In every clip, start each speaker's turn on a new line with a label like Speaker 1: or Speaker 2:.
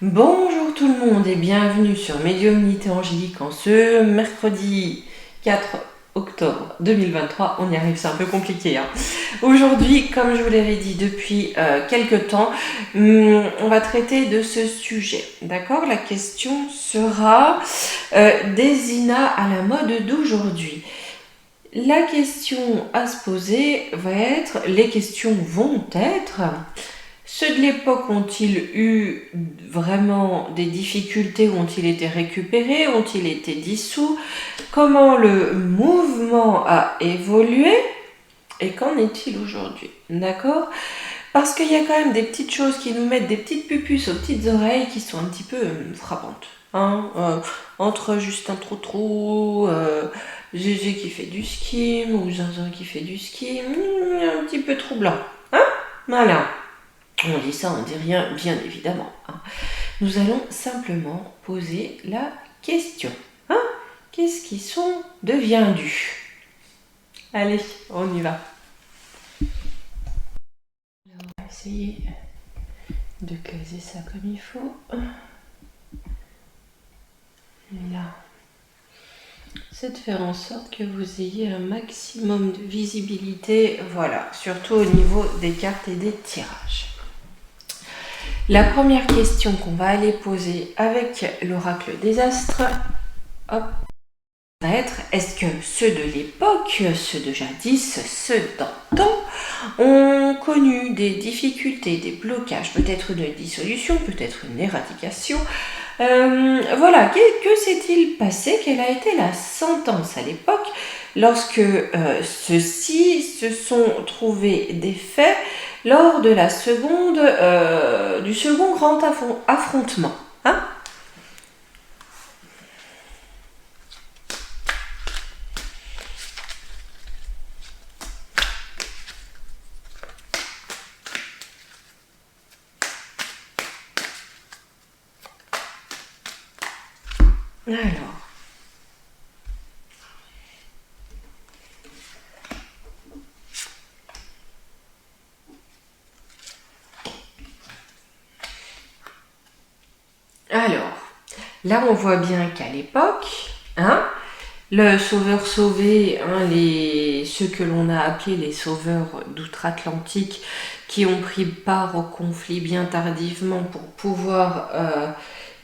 Speaker 1: Bonjour tout le monde et bienvenue sur Médiumnité Angélique en ce mercredi 4 octobre 2023. On y arrive, c'est un peu compliqué, hein. Aujourd'hui, comme je vous l'avais dit depuis quelques temps, on va traiter de ce sujet. D'accord? La question sera des INA à la mode d'aujourd'hui. La question à se poser va être, les questions vont être... Ceux de l'époque ont-ils eu vraiment des difficultés? Ont-ils été récupérés? Ont-ils été dissous? Comment le mouvement a évolué? Et qu'en est-il aujourd'hui? D'accord? Parce qu'il y a quand même des petites choses qui nous mettent des petites pupuces aux petites oreilles qui sont un petit peu frappantes. Hein, entre Justin Trou-Trou, Gégé qui fait du ski, ou Zinzin qui fait du ski, un petit peu troublant. Hein? Voilà. On dit ça, on dit rien, bien évidemment. Hein. Nous allons simplement poser la question. Hein? Qu'est-ce qui sont deviendus? Allez, on y va. Alors, on va essayer de caser ça comme il faut. Là. C'est de faire en sorte que vous ayez un maximum de visibilité, voilà, surtout au niveau des cartes et des tirages. La première question qu'on va aller poser avec l'oracle des astres, hop, va être, est-ce que ceux de l'époque, ceux de jadis, ceux d'antan, ont connu des difficultés, des blocages, peut-être une dissolution, peut-être une éradication. Voilà, que s'est-il passé? Quelle a été la sentence à l'époque lorsque ceux-ci se sont trouvés défaits lors de la seconde, du second grand affrontement, hein? Alors, là on voit bien qu'à l'époque, hein, le sauveur sauvé, hein, ceux que l'on a appelés les sauveurs d'outre-Atlantique, qui ont pris part au conflit bien tardivement pour pouvoir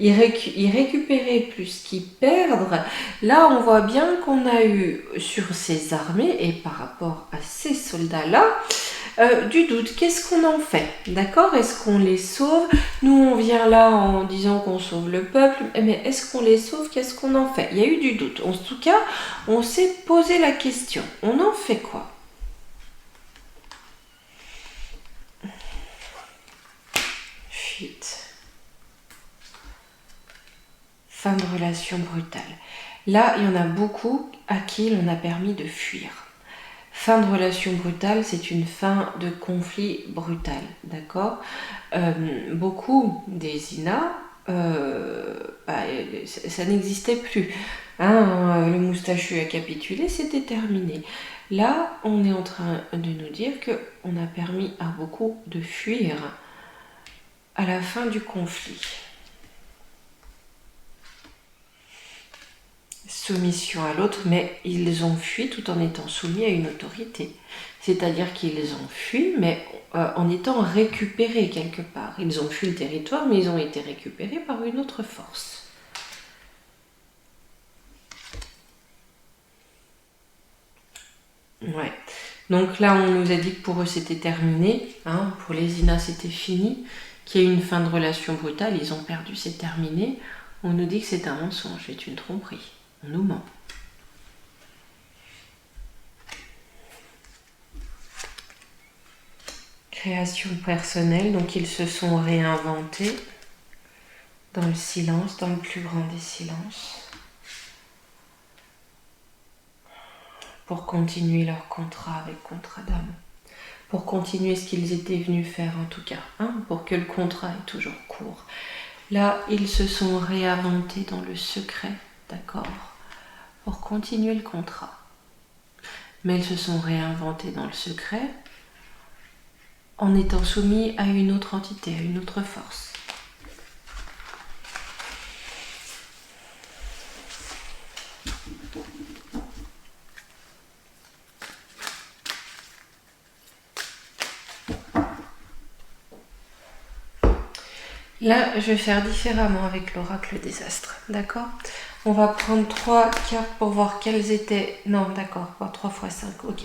Speaker 1: y récupérer plus qu'y perdre, là on voit bien qu'on a eu sur ces armées et par rapport à ces soldats-là, du doute. Qu'est-ce qu'on en fait? D'accord? Est-ce qu'on les sauve? Nous, on vient là en disant qu'on sauve le peuple, mais est-ce qu'on les sauve? Qu'est-ce qu'on en fait? Il y a eu du doute. En tout cas, on s'est posé la question. On en fait quoi? Fuite. Fin de relation brutale. Là, il y en a beaucoup à qui l'on a permis de fuir. Fin de relation brutale, c'est une fin de conflit brutal, d'accord? Beaucoup des INA, ça n'existait plus. Hein, le moustachu a capitulé, c'était terminé. Là, on est en train de nous dire qu'on a permis à beaucoup de fuir à la fin du conflit. Soumission à l'autre, mais ils ont fui tout en étant soumis à une autorité. C'est-à-dire qu'ils ont fui, mais en étant récupérés quelque part. Ils ont fui le territoire, mais ils ont été récupérés par une autre force. Ouais. Donc là, on nous a dit que pour eux, c'était terminé. Hein, pour les INA, c'était fini. Qu'il y a eu une fin de relation brutale, ils ont perdu, c'est terminé. On nous dit que c'est un mensonge, c'est une tromperie. On nous ment. Création personnelle, donc ils se sont réinventés dans le silence, dans le plus grand des silences, pour continuer leur contrat avec contrat d'âme, pour continuer ce qu'ils étaient venus faire en tout cas, hein, pour que le contrat est toujours court. Là, ils se sont réinventés dans le secret, d'accord, pour continuer le contrat. Mais ils se sont réinventés dans le secret en étant soumis à une autre entité, à une autre force. Là, je vais faire différemment avec l'oracle des astres, d'accord? On va prendre 3 cartes pour voir quelles étaient... Non, d'accord, pas 3 x 5, ok.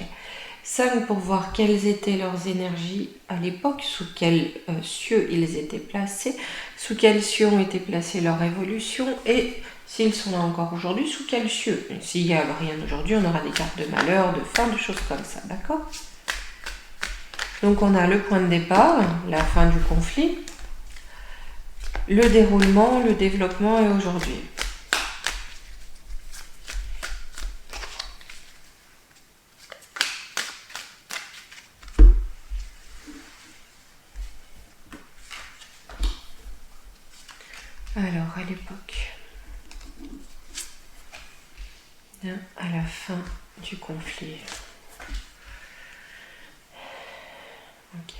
Speaker 1: 5 pour voir quelles étaient leurs énergies à l'époque, sous quels cieux ils étaient placés, sous quels cieux ont été placées leur évolution, et s'ils sont là encore aujourd'hui, sous quels cieux. S'il n'y a rien aujourd'hui, on aura des cartes de malheur, de fin, de choses comme ça, d'accord? Donc on a le point de départ, la fin du conflit, le déroulement, le développement et aujourd'hui. Alors, à l'époque, à la fin du conflit. Ok.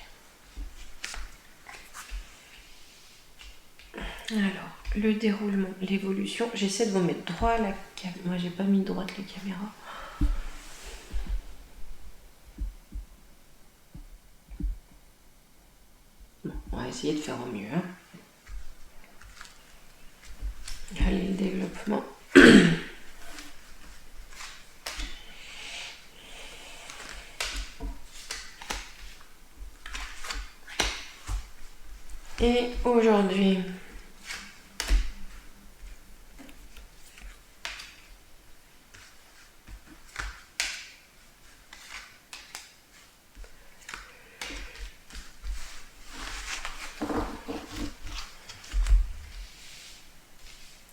Speaker 1: Alors, le déroulement, l'évolution. J'essaie de vous mettre droit à la caméra. Moi, j'ai pas mis droite la caméra. Bon, on va essayer de faire au mieux. Hein. Allez, le développement. Et aujourd'hui,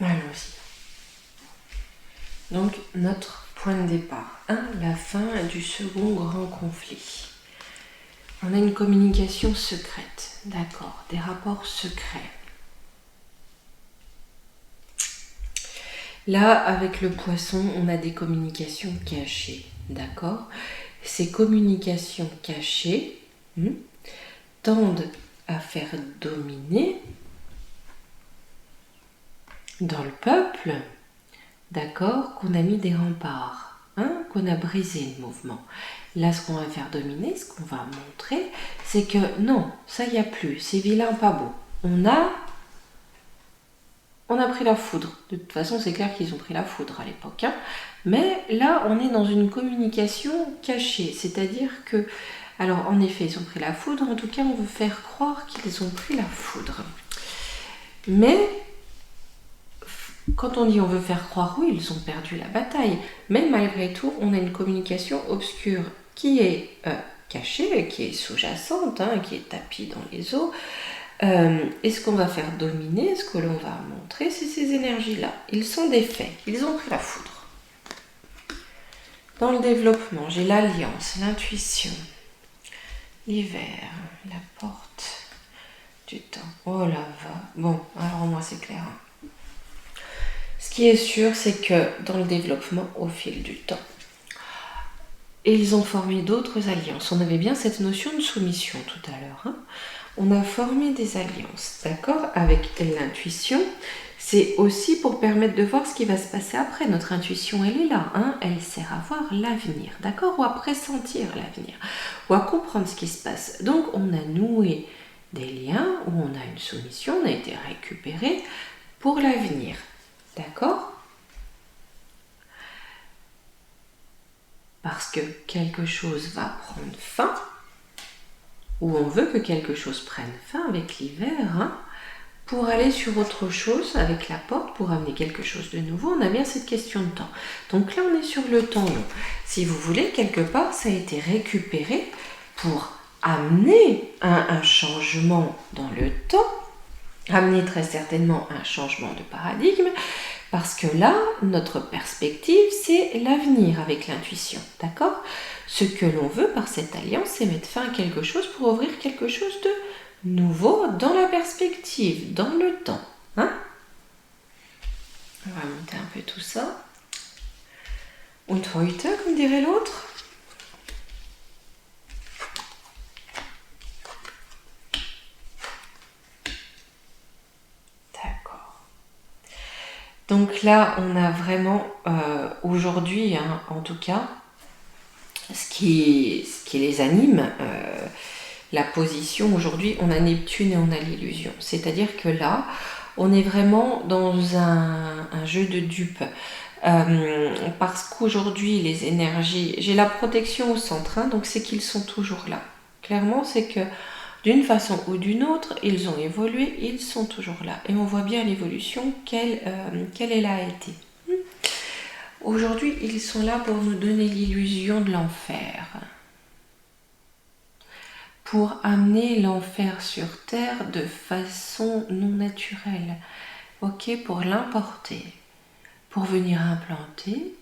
Speaker 1: allons-y. Donc, notre point de départ. La fin du second grand conflit. On a une communication secrète, d'accord, des rapports secrets. Là, avec le poisson, on a des communications cachées, d'accord? Ces communications cachées tendent à faire dominer dans le peuple, d'accord, qu'on a mis des remparts, qu'on a brisé le mouvement. Là, ce qu'on va faire dominer, ce qu'on va montrer, c'est que non, ça y a plus, c'est vilain, pas beau. On a pris la foudre. De toute façon, c'est clair qu'ils ont pris la foudre à l'époque. Mais là, on est dans une communication cachée. C'est-à-dire que, alors en effet, ils ont pris la foudre. En tout cas, on veut faire croire qu'ils ont pris la foudre. Mais, quand on dit on veut faire croire, oui, ils ont perdu la bataille. Mais malgré tout, on a une communication obscure qui est cachée, qui est sous-jacente, qui est tapie dans les eaux. Et ce qu'on va faire dominer, ce que l'on va montrer, c'est ces énergies-là. Ils sont défaits, ils ont pris la foudre. Dans le développement, j'ai l'alliance, l'intuition, l'hiver, la porte du temps. Oh là va. Bon, alors moi c'est clair. Ce qui est sûr, c'est que dans le développement, au fil du temps, ils ont formé d'autres alliances. On avait bien cette notion de soumission tout à l'heure. On a formé des alliances, d'accord, avec l'intuition. C'est aussi pour permettre de voir ce qui va se passer après. Notre intuition, elle est là, elle sert à voir l'avenir, d'accord, ou à pressentir l'avenir, ou à comprendre ce qui se passe. Donc, on a noué des liens où on a une soumission, on a été récupéré pour l'avenir, d'accord? Parce que quelque chose va prendre fin, ou on veut que quelque chose prenne fin avec l'hiver, pour aller sur autre chose avec la porte, pour amener quelque chose de nouveau, on a bien cette question de temps. Donc là, on est sur le temps long. Si vous voulez, quelque part, ça a été récupéré pour amener un changement dans le temps, amener très certainement un changement de paradigme, parce que là, notre perspective, c'est l'avenir avec l'intuition, d'accord? Ce que l'on veut par cette alliance, c'est mettre fin à quelque chose pour ouvrir quelque chose de nouveau dans la perspective, dans le temps. On va monter un peu tout ça. Und heute, comme dirait l'autre. D'accord. Donc là, on a vraiment, aujourd'hui, en tout cas, ce qui les anime, la position. Aujourd'hui, on a Neptune et on a l'illusion. C'est-à-dire que là, on est vraiment dans un jeu de dupes. Parce qu'aujourd'hui, les énergies... J'ai la protection au centre, hein, donc c'est qu'ils sont toujours là. Clairement, c'est que d'une façon ou d'une autre, ils ont évolué, ils sont toujours là. Et on voit bien l'évolution, quelle elle a été. Aujourd'hui, ils sont là pour nous donner l'illusion de l'enfer. Pour amener l'enfer sur Terre de façon non naturelle. Ok, pour l'importer. Pour venir implanter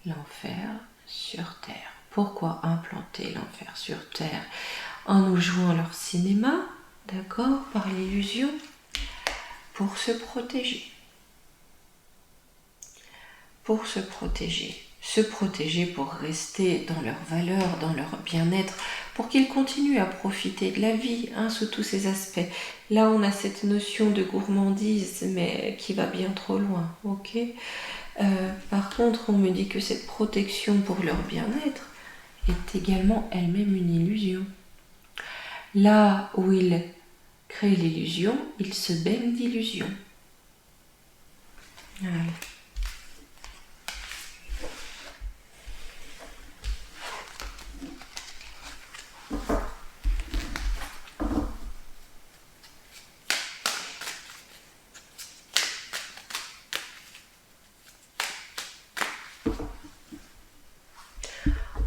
Speaker 1: l'enfer sur Terre. Pourquoi implanter l'enfer sur Terre? En nous jouant leur cinéma, d'accord, par l'illusion, pour se protéger. Pour se protéger. Se protéger pour rester dans leur valeur, dans leur bien-être, pour qu'ils continuent à profiter de la vie, hein, sous tous ses aspects. Là, on a cette notion de gourmandise, mais qui va bien trop loin, ok. Par contre, on me dit que cette protection pour leur bien-être est également elle-même une illusion. Là où ils créent l'illusion, ils se baignent d'illusion. Voilà.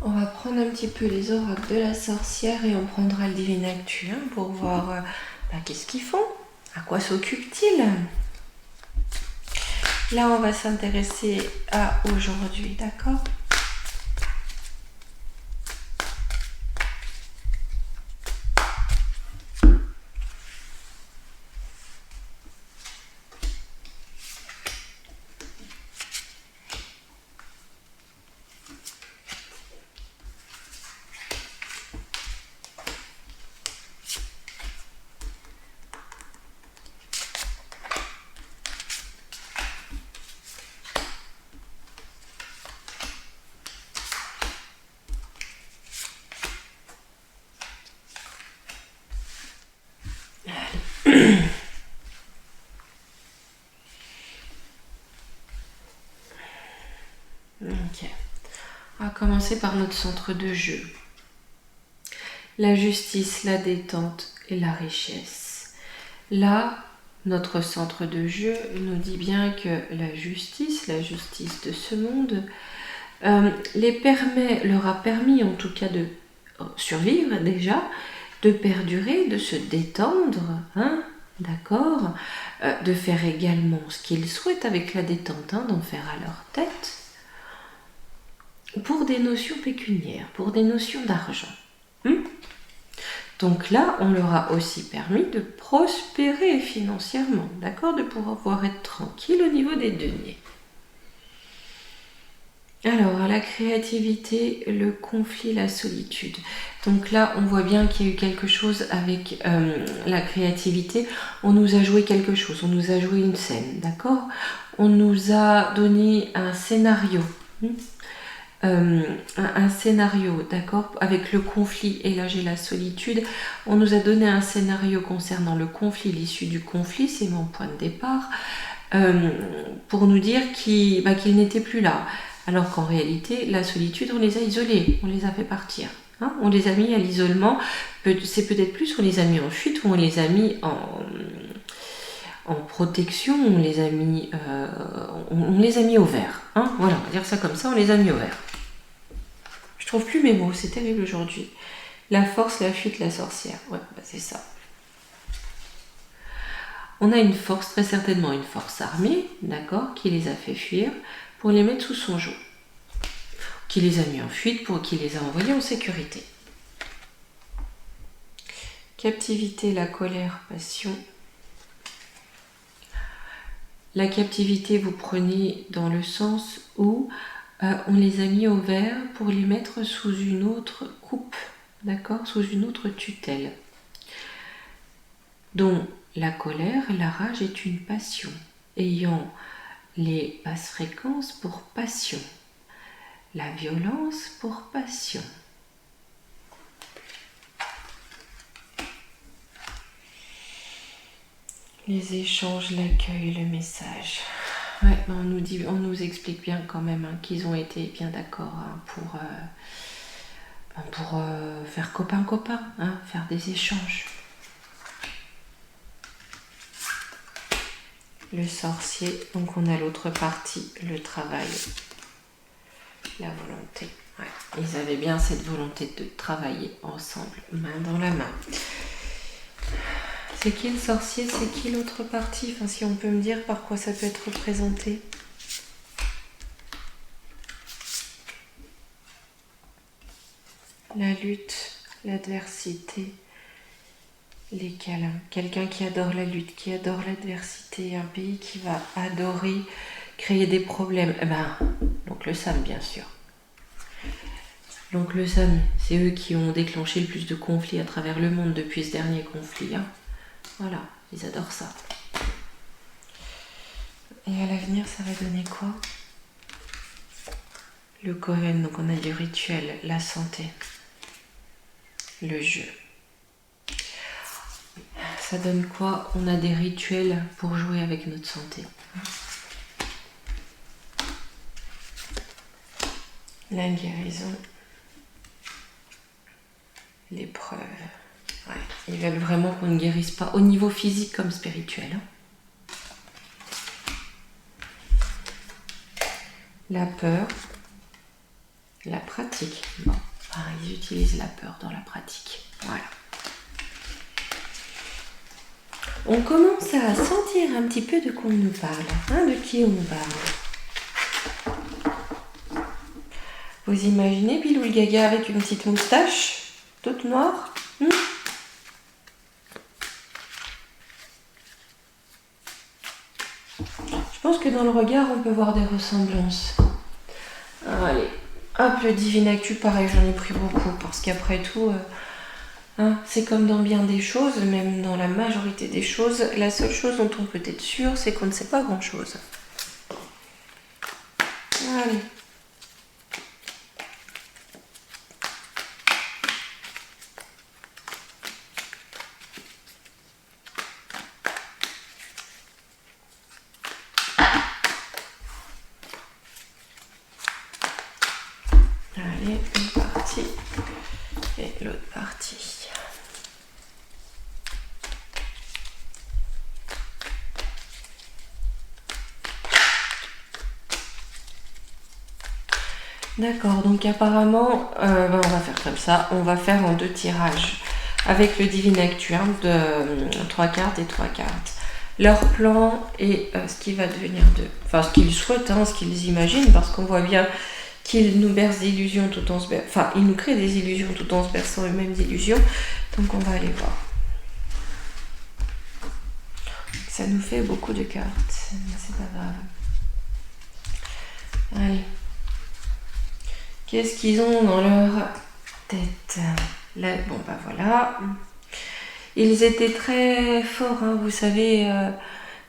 Speaker 1: On va prendre un petit peu les oracles de la sorcière et on prendra le divin actu, hein, pour voir qu'est-ce qu'ils font, à quoi s'occupent-ils. Là, on va s'intéresser à aujourd'hui, d'accord? Ok. On va commencer par notre centre de jeu. La justice, la détente et la richesse. Là, notre centre de jeu nous dit bien que la justice de ce monde, leur a permis en tout cas de survivre déjà, de perdurer, de se détendre, hein, d'accord, de faire également ce qu'ils souhaitent avec la détente, hein, d'en faire à leur tête, pour des notions pécuniaires, pour des notions d'argent. Donc là, on leur a aussi permis de prospérer financièrement, d'accord, de pouvoir être tranquille au niveau des deniers. Alors, la créativité, le conflit, la solitude. Donc là, on voit bien qu'il y a eu quelque chose avec la créativité. On nous a joué quelque chose, on nous a joué une scène, d'accord? On nous a donné un scénario. Un scénario, d'accord, avec le conflit, et là j'ai la solitude. On nous a donné un scénario concernant le conflit, l'issue du conflit, c'est mon point de départ, pour nous dire qu'il n'était plus là. Alors qu'en réalité, la solitude, on les a isolés, on les a fait partir. Hein, on les a mis à l'isolement, c'est peut-être plus on les a mis en fuite ou on les a mis en protection, on les a mis au vert. Hein, voilà, on va dire ça comme ça, on les a mis au vert. Je trouve plus mes mots, c'est terrible aujourd'hui. La force, la fuite, la sorcière. Ouais, c'est ça. On a une force, très certainement une force armée, d'accord, qui les a fait fuir pour les mettre sous son joug. Qui les a mis en fuite, qui les a envoyés en sécurité. Captivité, la colère, passion. La captivité, vous prenez dans le sens où on les a mis au vert pour les mettre sous une autre coupe, d'accord, sous une autre tutelle. Donc, la colère, la rage est une passion, ayant les basses fréquences pour passion, la violence pour passion. Les échanges, l'accueil, le message. Ouais, on nous explique bien quand même hein, qu'ils ont été bien d'accord hein, pour faire copain-copain, hein, faire des échanges. Le sorcier, donc on a l'autre partie, le travail, la volonté. Ouais, ils avaient bien cette volonté de travailler ensemble, main dans la main. C'est qui le sorcier? C'est qui l'autre partie? Enfin, si on peut me dire par quoi ça peut être représenté. La lutte, l'adversité, les câlins. Quelqu'un qui adore la lutte, qui adore l'adversité. Un pays qui va adorer créer des problèmes. Eh ben, donc le Sam, bien sûr. Donc le Sam, c'est eux qui ont déclenché le plus de conflits à travers le monde depuis ce dernier conflit. Hein. Voilà, ils adorent ça. Et à l'avenir, ça va donner quoi? Le Coven, donc on a du rituel, la santé, le jeu. Ça donne quoi? On a des rituels pour jouer avec notre santé. La guérison, l'épreuve. Ouais. Ils veulent vraiment qu'on ne guérisse pas au niveau physique comme spirituel. Hein. La peur, la pratique. Bon, ils utilisent la peur dans la pratique. Voilà. On commence à sentir un petit peu de quoi on nous parle. Hein, de qui on nous parle. Vous imaginez Bilou le Gaga avec une petite moustache toute noire Je pense que dans le regard, on peut voir des ressemblances. Allez, hop, le Divine Actu, pareil, j'en ai pris beaucoup, parce qu'après tout, hein, c'est comme dans bien des choses, même dans la majorité des choses, la seule chose dont on peut être sûr, c'est qu'on ne sait pas grand-chose. Allez. Allez, une partie et l'autre partie. D'accord, donc apparemment, on va faire comme ça, on va faire en 2 tirages avec le Divine Actu, hein, de 3 cartes et 3 cartes. Leur plan et ce qui va devenir d'eux. Enfin, ce qu'ils souhaitent, hein, ce qu'ils imaginent, parce qu'on voit bien qu'ils nous bercent d'illusions tout en se berçant. Enfin, ils nous créent des illusions tout en se berçant eux-mêmes d'illusions. Donc on va aller voir. Ça nous fait beaucoup de cartes, mais c'est pas grave. Allez. Qu'est-ce qu'ils ont dans leur tête? Là, bon, bah voilà. Ils étaient très forts, hein, vous savez,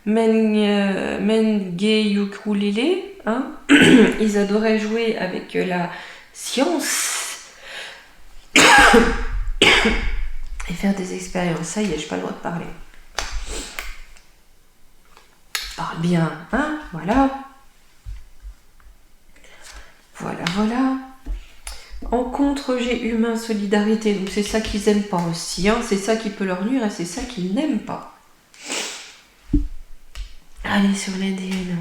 Speaker 1: Menge Ukulele, hein. Ils adoraient jouer avec la science et faire des expériences. Ça y est, j'ai pas le droit de parler. Parle bien, hein, voilà. Voilà, voilà. En contre-jet humain, solidarité, donc c'est ça qu'ils aiment pas aussi, hein. C'est ça qui peut leur nuire et c'est ça qu'ils n'aiment pas. Allez, sur l'ADN.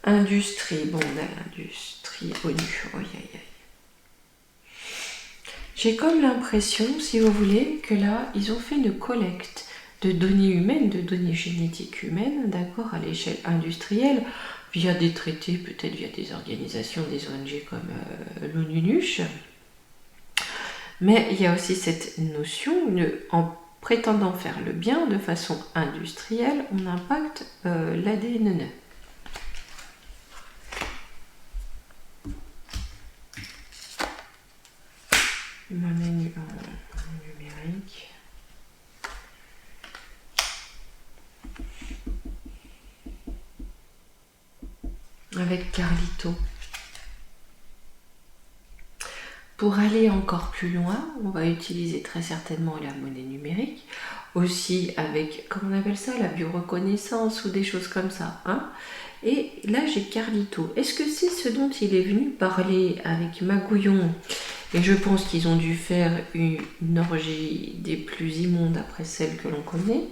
Speaker 1: Industrie, bon, on a l'industrie ONU. Oh, aïe, aïe. J'ai comme l'impression, si vous voulez, que là, ils ont fait une collecte de données humaines, de données génétiques humaines, d'accord, à l'échelle industrielle, via des traités, peut-être via des organisations, des ONG comme l'ONU-NUCH. Mais il y a aussi cette notion, en prétendant faire le bien de façon industrielle, on impacte l'ADN. Monnaie numérique. Avec Carlito. Pour aller encore plus loin, on va utiliser très certainement la monnaie numérique. aussi avec, comment on appelle ça, la bioreconnaissance ou des choses comme ça. Hein. Et là, j'ai Carlito. Est-ce que c'est ce dont il est venu parler avec Magouillon? Et je pense qu'ils ont dû faire une orgie des plus immondes après celle que l'on connaît.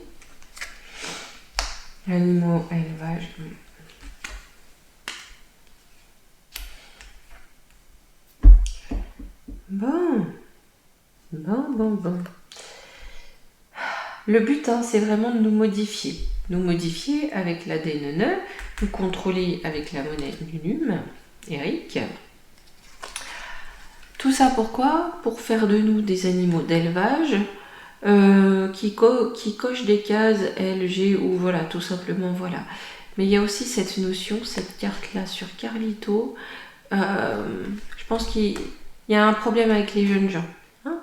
Speaker 1: Animaux, élevage. Bon. Le but, hein, c'est vraiment de nous modifier. Nous modifier avec l'ADN, nous contrôler avec la monnaie Nunum, Eric. Tout ça pourquoi? Pour faire de nous des animaux d'élevage qui cochent des cases L, G ou voilà, tout simplement voilà. Mais il y a aussi cette notion, cette carte-là sur Carlito. Je pense qu'il y a un problème avec les jeunes gens. Hein,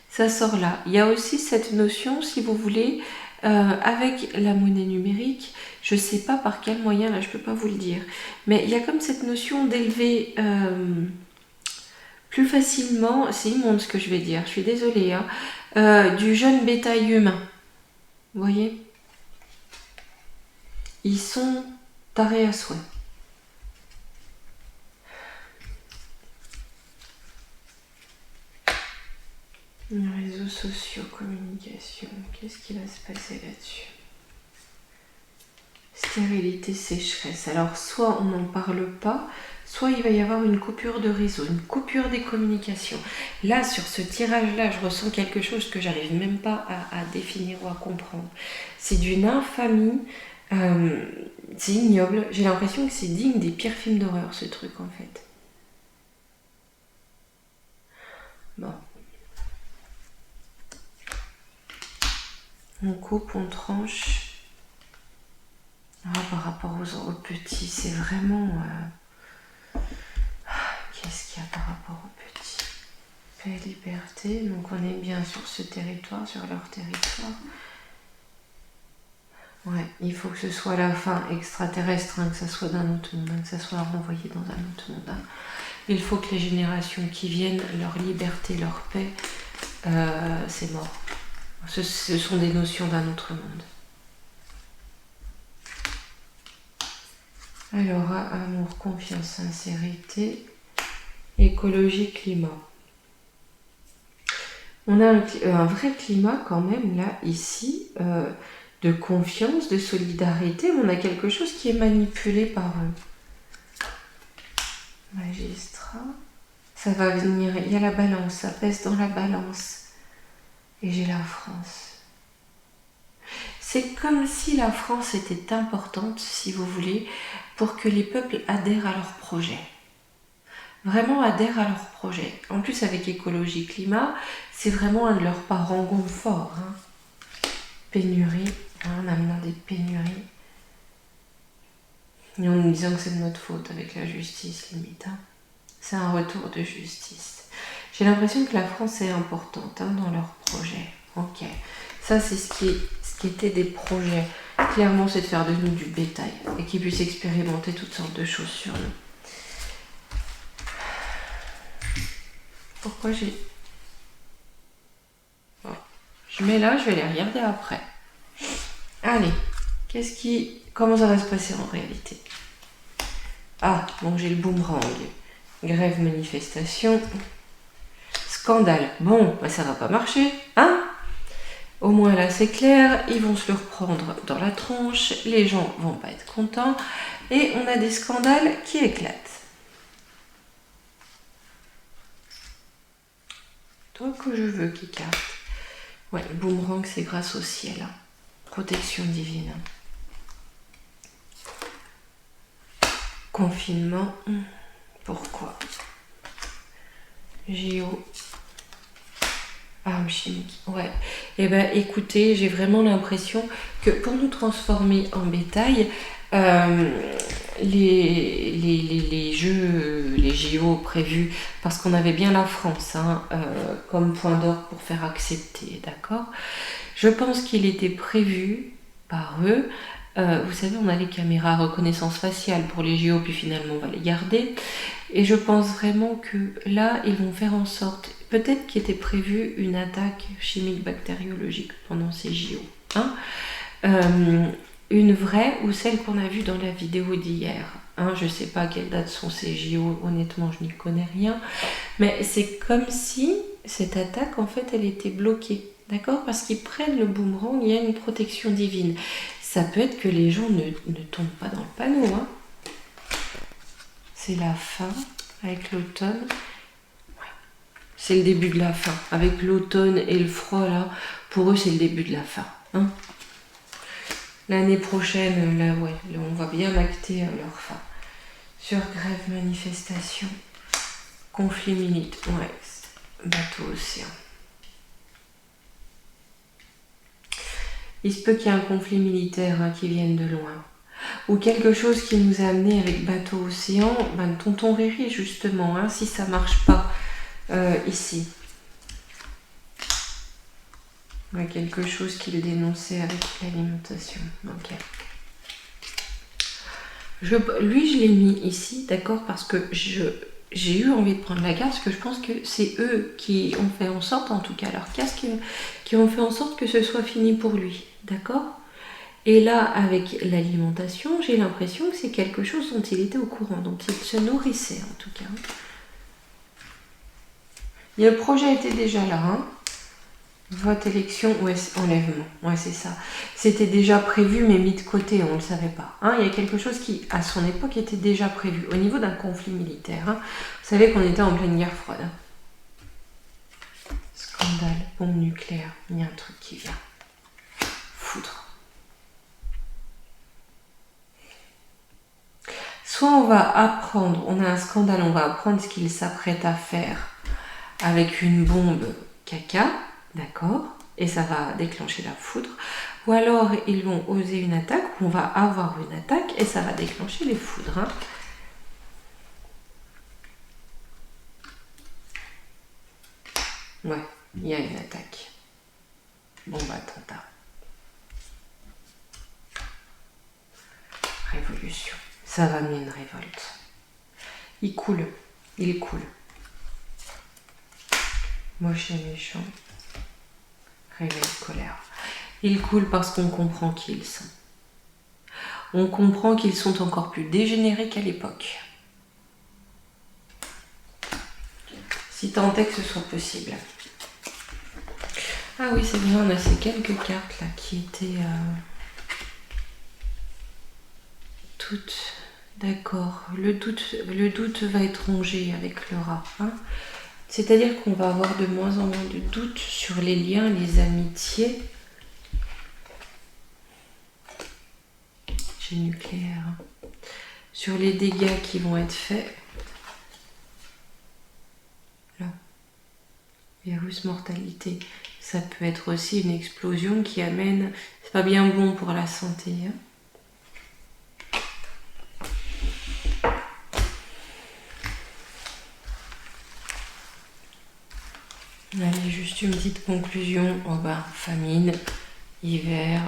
Speaker 1: ça sort là. Il y a aussi cette notion, si vous voulez, avec la monnaie numérique, je ne sais pas par quel moyen, là je ne peux pas vous le dire, mais il y a comme cette notion d'élever plus facilement, c'est immonde ce que je vais dire, je suis désolée, hein, du jeune bétail humain. Vous voyez? Ils sont tarés à souhait. Réseaux sociaux, communication, qu'est-ce qui va se passer là-dessus? Stérilité, sécheresse. Alors, soit on n'en parle pas, soit il va y avoir une coupure de réseau, une coupure des communications. Là, sur ce tirage-là, je ressens quelque chose que j'arrive même pas à définir ou à comprendre. C'est d'une infamie, c'est ignoble. J'ai l'impression que c'est digne des pires films d'horreur, ce truc, en fait. Bon. On coupe, on tranche. Ah, par rapport aux petits, c'est vraiment... Qu'est-ce qu'il y a par rapport aux petits? Paix, liberté, donc on est bien sur ce territoire, sur leur territoire. Ouais, il faut que ce soit la fin extraterrestre, hein, que ça soit d'un autre monde, hein, que ça soit renvoyé dans un autre monde. Hein. Il faut que les générations qui viennent, leur liberté, leur paix, c'est mort. Ce sont des notions d'un autre monde. Alors, amour, confiance, sincérité, écologie, climat. On a un vrai climat quand même, là, ici, de confiance, de solidarité, mais on a quelque chose qui est manipulé par eux. Magistrat. Ça va venir, il y a la balance, ça pèse dans la balance. Et j'ai la France. C'est comme si la France était importante, si vous voulez, pour que les peuples adhèrent à leur projet. Vraiment adhèrent à leur projet. En plus, avec écologie, climat, c'est vraiment un de leurs parangons forts. Hein. Pénurie, hein, en amenant des pénuries. Et en nous disant que c'est de notre faute avec la justice, limite. Hein. C'est un retour de justice. J'ai l'impression que la France est importante hein, dans leur projet. Ok. Ça, c'est ce qui était des projets. Clairement, c'est de faire de nous du bétail et qu'ils puissent expérimenter toutes sortes de choses sur nous. Pourquoi j'ai... Bon. Je mets là, je vais les regarder après. Allez, comment ça va se passer en réalité? Ah, bon, j'ai le boomerang. Grève, manifestation. Scandale. Bon, bah ça va pas marcher, hein? Au moins là c'est clair, ils vont se le reprendre dans la tronche, les gens vont pas être contents et on a des scandales qui éclatent. Toi que je veux qui carte. Ouais, le boomerang c'est grâce au ciel. Hein. Protection divine. Confinement. Pourquoi? Géo. Armes chimiques, ouais. Eh ben, écoutez, j'ai vraiment l'impression que pour nous transformer en bétail, les jeux, les JO prévus, parce qu'on avait bien la France hein, comme point d'or pour faire accepter, d'accord? Je pense qu'il était prévu par eux. Vous savez, on a les caméras à reconnaissance faciale pour les JO, puis finalement on va les garder. Et je pense vraiment que là, ils vont faire en sorte, peut-être qu'il était prévu une attaque chimique bactériologique pendant ces JO. Hein, une vraie ou celle qu'on a vue dans la vidéo d'hier. Hein, je ne sais pas à quelle date sont ces JO, honnêtement, je n'y connais rien. Mais c'est comme si cette attaque, en fait, elle était bloquée. D'accord? Parce qu'ils prennent le boomerang, il y a une protection divine. Ça peut être que les gens ne tombent pas dans le panneau. Hein. C'est la fin avec l'automne. Ouais. C'est le début de la fin. Avec l'automne et le froid, là, pour eux, c'est le début de la fin. Hein. L'année prochaine, là, ouais, on va bien acter leur fin. Sur grève, manifestation, conflit militaire, ouais, bateau océan. Il se peut qu'il y ait un conflit militaire qui vienne de loin. Ou quelque chose qui nous a amené avec bateau océan, tonton Riri justement, hein, si ça marche pas ici. Ouais, quelque chose qu'il dénonçait avec l'alimentation. Ok. Lui, je l'ai mis ici, d'accord, parce que j'ai eu envie de prendre la garde, parce que je pense que c'est eux qui ont fait en sorte, en tout cas leur casque, qui ont fait en sorte que ce soit fini pour lui, d'accord? Et là, avec l'alimentation, j'ai l'impression que c'est quelque chose dont il était au courant, dont il se nourrissait en tout cas. Et le projet était déjà là, hein. Vote, élection, ouais, enlèvement, ouais c'est ça. C'était déjà prévu mais mis de côté, on ne le savait pas. Hein, il y a quelque chose qui, à son époque, était déjà prévu. Au niveau d'un conflit militaire, hein, vous savez qu'on était en pleine guerre froide. Hein. Scandale, bombe nucléaire, il y a un truc qui vient. Foudre. Soit on va apprendre, on a un scandale, on va apprendre ce qu'il s'apprête à faire avec une bombe caca, d'accord, et ça va déclencher la foudre. Ou alors ils vont oser une attaque, ou on va avoir une attaque et ça va déclencher les foudres. Hein. Ouais, il y a une attaque. Bombe attentat. Révolution. Ça va amener une révolte. Il coule. Il coule. Moche et méchant. Réveil de colère. Ils coulent parce qu'on comprend qui ils sont. On comprend qu'ils sont encore plus dégénérés qu'à l'époque. Si tant est que ce soit possible. Ah oui, c'est vrai, on a ces quelques cartes là qui étaient toutes... D'accord. Le doute va être rongé avec le rat. Hein. C'est-à-dire qu'on va avoir de moins en moins de doutes sur les liens, les amitiés. J'ai nucléaire. Sur les dégâts qui vont être faits. Là. Virus mortalité. Ça peut être aussi une explosion qui amène... C'est pas bien bon pour la santé. Hein. Allez, juste une petite conclusion. Oh ben, famine, hiver,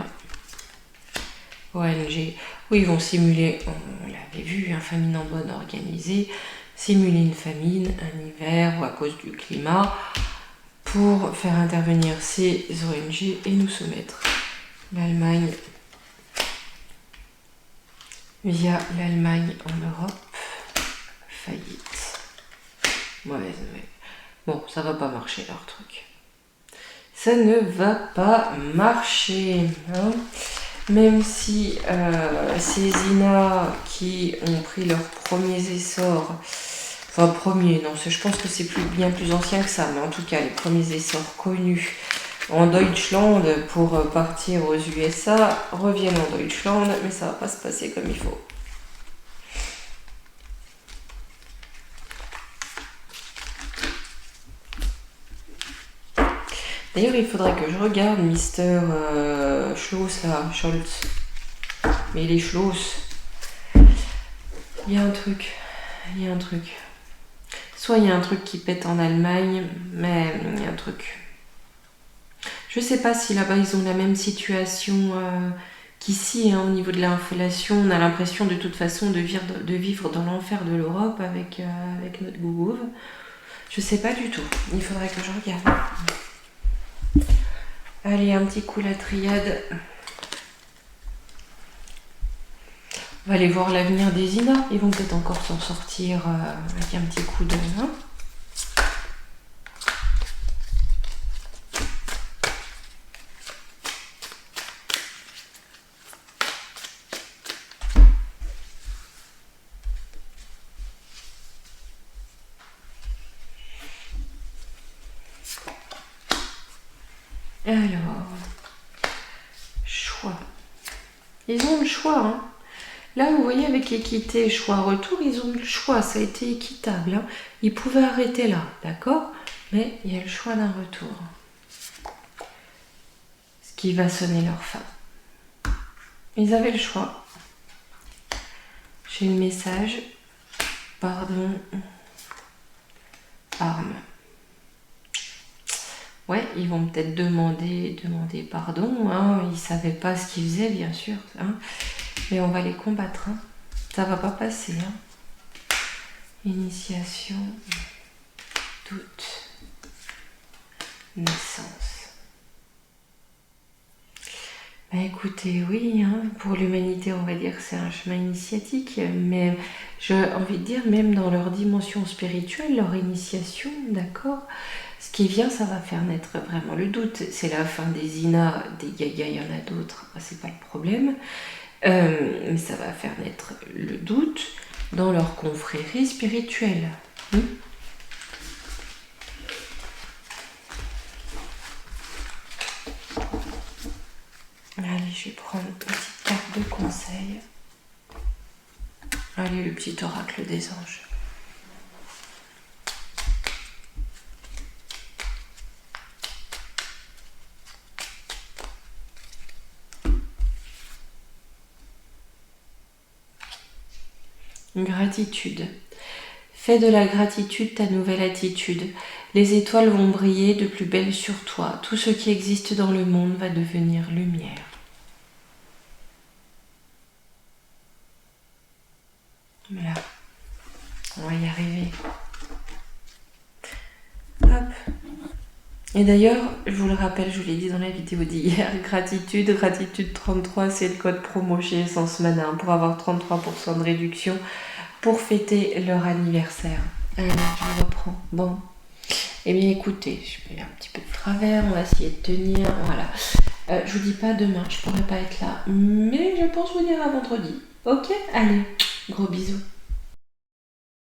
Speaker 1: ONG. Oui, ils vont simuler, on l'avait vu, une famine en bonne organisée, simuler une famine, un hiver ou à cause du climat, pour faire intervenir ces ONG et nous soumettre. L'Allemagne, via l'Allemagne en Europe, faillite. Mauvaise nouvelle. Bon, ça va pas marcher leur truc. Ça ne va pas marcher. Hein. Même si ces INA qui ont pris leurs premiers essors, enfin premiers, non, je pense que c'est bien plus ancien que ça, mais en tout cas les premiers essors connus en Deutschland pour partir aux USA reviennent en Deutschland, mais ça va pas se passer comme il faut. D'ailleurs, il faudrait que je regarde Mister Schloss, là, Scholz. Mais il est Schloss. Il y a un truc. Soit il y a un truc qui pète en Allemagne, mais il y a un truc. Je sais pas si là-bas ils ont la même situation qu'ici, hein, au niveau de l'inflation, on a l'impression de toute façon de vivre dans l'enfer de l'Europe avec notre gougouve. Je sais pas du tout. Il faudrait que je regarde. Allez, un petit coup la triade. On va aller voir l'avenir des Ina. Ils vont peut-être encore s'en sortir avec un petit coup de... Hein. Alors, choix. Ils ont le choix, hein. Là, vous voyez, avec équité, choix, retour, ils ont le choix. Ça a été équitable, hein. Ils pouvaient arrêter là, d'accord? Mais il y a le choix d'un retour. Ce qui va sonner leur fin. Ils avaient le choix. J'ai le message. Pardon. Arme. Ouais, ils vont peut-être demander pardon. Hein. Ils ne savaient pas ce qu'ils faisaient, bien sûr. Hein. Mais on va les combattre. Hein. Ça va pas passer. Hein. Initiation. Doute. Naissance. Bah écoutez, oui, hein, pour l'humanité, on va dire que c'est un chemin initiatique. Mais j'ai envie de dire, même dans leur dimension spirituelle, leur initiation, d'accord, ce qui vient, ça va faire naître vraiment le doute. C'est la fin des Ina, des Gaga, il y en a d'autres, c'est pas le problème. Mais ça va faire naître le doute dans leur confrérie spirituelle. Allez, je vais prendre une petite carte de conseil. Allez, le petit oracle des anges. Gratitude. Fais de la gratitude ta nouvelle attitude. Les étoiles vont briller de plus belle sur toi. Tout ce qui existe dans le monde va devenir lumière. Voilà. On va y arriver. Hop. Et d'ailleurs, je vous le rappelle, je vous l'ai dit dans la vidéo d'hier, gratitude 33, c'est le code promo chez Essence Mana pour avoir 33% de réduction pour fêter leur anniversaire. Allez, je reprends. Bon. Eh bien écoutez, je mets un petit peu de travers, on va essayer de tenir, voilà. Je vous dis pas demain, je pourrais pas être là, mais je pense venir à vendredi. Ok? Allez, gros bisous.